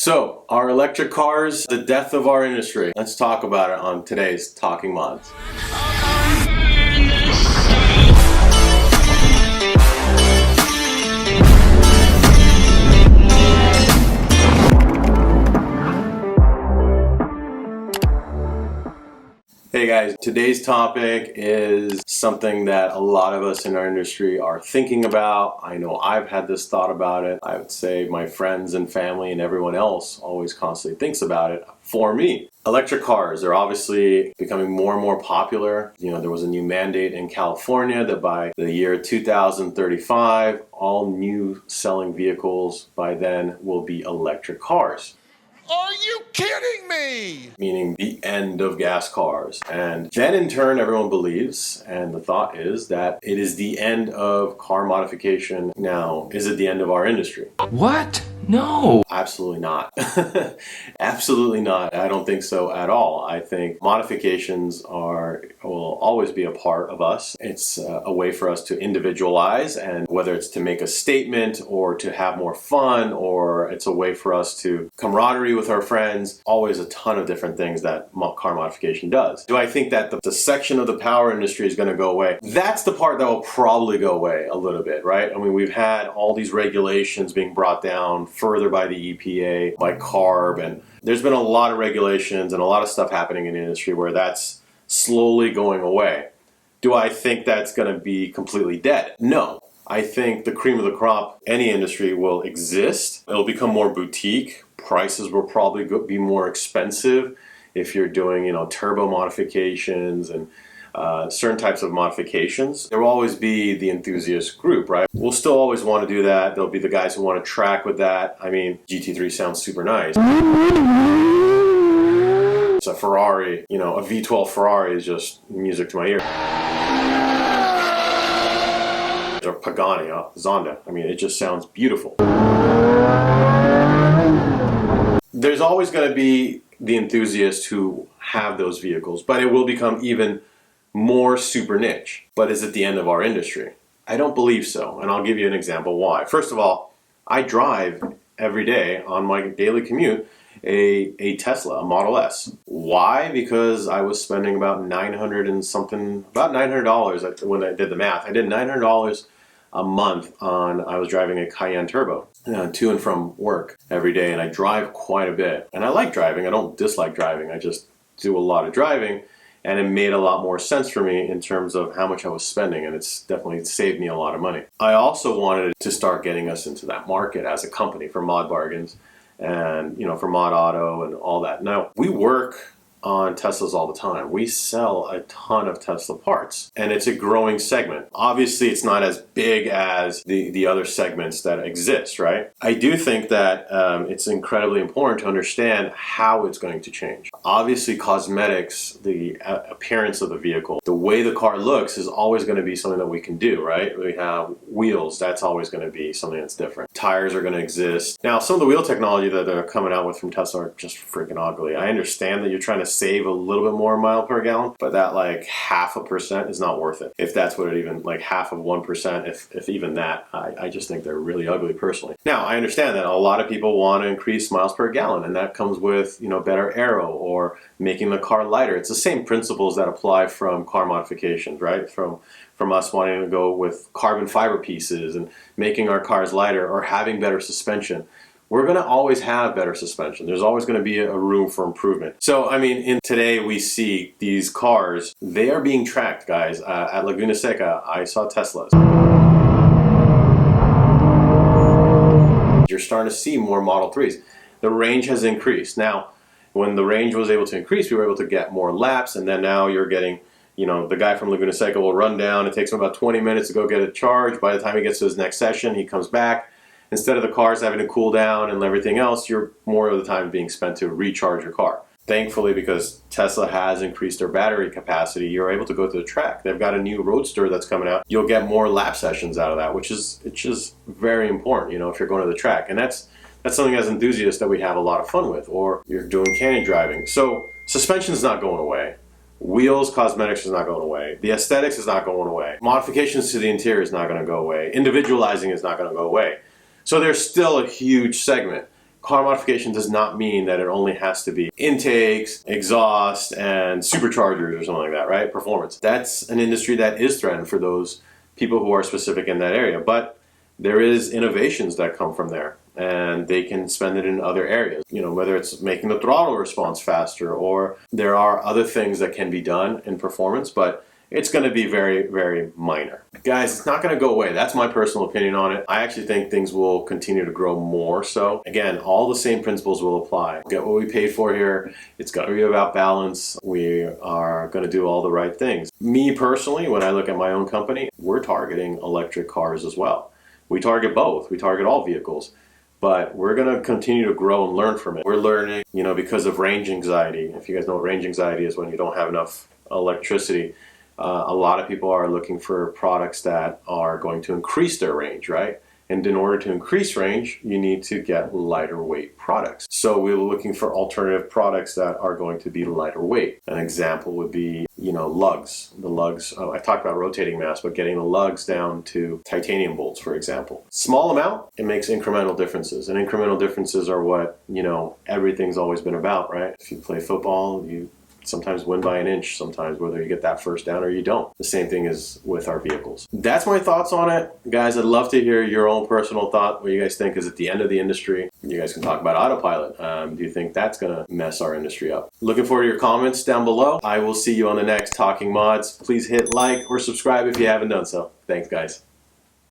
So, are electric cars the death of our industry? Let's talk about it on today's Talking Mods. Hey guys, today's topic is something that a lot of us in our industry are thinking about. I know I've had this thought about it. I would say my friends and family and everyone else always constantly thinks about it for me. Electric cars are obviously becoming more and more popular. You know, there was a new mandate in California that by the year 2035, all new selling vehicles by then will be electric cars. Are you kidding me? Meaning the end of gas cars. And then in turn, everyone believes, and the thought is that it is the end of car modification. Now, is it the end of our industry? What? No. Absolutely not. Absolutely not. I don't think so at all. I think modifications will always be a part of us. It's a way for us to individualize, and whether it's to make a statement or to have more fun, or it's a way for us to camaraderie with our friends, always a ton of different things that car modification does. Do I think that the section of the power industry is going to go away? That's the part that will probably go away a little bit, right? I mean, we've had all these regulations being brought down further by the EPA, by CARB, and there's been a lot of regulations and a lot of stuff happening in the industry where that's slowly going away. Do I think that's going to be completely dead? No. I think the cream of the crop, any industry will exist. It'll become more boutique. Prices will probably be more expensive if you're doing, turbo modifications and certain types of modifications. There will always be the enthusiast group, right? We'll still always want to do that. There'll be the guys who want to track with that. I mean, GT3 sounds super nice. It's a Ferrari, a V12 Ferrari is just music to my ear. Or Pagani, Zonda. I mean, it just sounds beautiful. There's always going to be the enthusiasts who have those vehicles, but it will become even more super niche. But is it the end of our industry? I don't believe so, and I'll give you an example why. First of all, I drive every day on my daily commute a Tesla, a Model S. Why? Because I was spending about $900 when I did the math. I did $900 a month I was driving a Cayenne Turbo to and from work every day, and I drive quite a bit. And I like driving. I don't dislike driving. I just do a lot of driving, and it made a lot more sense for me in terms of how much I was spending, and it's definitely saved me a lot of money. I also wanted to start getting us into that market as a company for modbargains and, for modauto and all that. Now, we work on Teslas all the time. We sell a ton of Tesla parts, and it's a growing segment. Obviously, it's not as big as the other segments that exist, right? I do think that it's incredibly important to understand how it's going to change. Obviously, cosmetics, the appearance of the vehicle, the way the car looks is always going to be something that we can do, right? We have wheels, that's always going to be something that's different. Tires are going to exist. Now, some of the wheel technology that they're coming out with from Tesla are just freaking ugly. I understand that you're trying to save a little bit more mile per gallon, but that 0.5% is not worth it. If that's what it even, half of 1%, if even that, I just think they're really ugly personally. Now, I understand that a lot of people want to increase miles per gallon, and that comes with, better aero or making the car lighter. It's the same principles that apply from car modifications, right? From us wanting to go with carbon fiber pieces and making our cars lighter or having better suspension. We're going to always have better suspension. There's always going to be a room for improvement. So, I mean, today we see these cars, they are being tracked, guys. At Laguna Seca, I saw Teslas. You're starting to see more Model 3s. The range has increased. Now, when the range was able to increase, we were able to get more laps, and then now you're getting, the guy from Laguna Seca will run down. It takes him about 20 minutes to go get a charge. By the time he gets to his next session, he comes back. Instead of the cars having to cool down and everything else, you're more of the time being spent to recharge your car. Thankfully, because Tesla has increased their battery capacity, you're able to go to the track. They've got a new Roadster that's coming out. You'll get more lap sessions out of that, which is very important, if you're going to the track. And that's something as enthusiasts that we have a lot of fun with, or you're doing canyon driving. So suspension is not going away. Wheels, cosmetics is not going away. The aesthetics is not going away. Modifications to the interior is not going to go away. Individualizing is not going to go away. So there's still a huge segment. car modification does not mean that it only has to be intakes, exhaust, and superchargers or something like that, right? Performance. That's an industry that is threatened for those people who are specific in that area. But there is innovations that come from there, and they can spend it in other areas. You know, whether it's making the throttle response faster, or there are other things that can be done in performance, but it's going to be very, very minor. Guys, it's not going to go away. That's my personal opinion on it. I actually think things will continue to grow more so. Again, all the same principles will apply. Get what we paid for here. It's got to be about balance. We are going to do all the right things. Me personally, when I look at my own company, we're targeting electric cars as well. We target both. We target all vehicles. But we're going to continue to grow and learn from it. We're learning, you know, because of range anxiety. If you guys know what range anxiety is, when you don't have enough electricity, a lot of people are looking for products that are going to increase their range, right? And in order to increase range, you need to get lighter weight products. So we're looking for alternative products that are going to be lighter weight. An example would be, you know, lugs. The lugs, I talked about rotating mass, but getting the lugs down to titanium bolts, for example. Small amount, it makes incremental differences. And incremental differences are what, you know, everything's always been about, right? If you play football, you sometimes win by an inch, sometimes whether you get that first down or you don't. The same thing is with our vehicles. That's my thoughts on it. Guys, I'd love to hear your own personal thought, what you guys think is at the end of the industry. You guys can talk about autopilot. Do you think that's going to mess our industry up? Looking forward to your comments down below. I will see you on the next Talking Mods. Please hit like or subscribe if you haven't done so. Thanks, guys.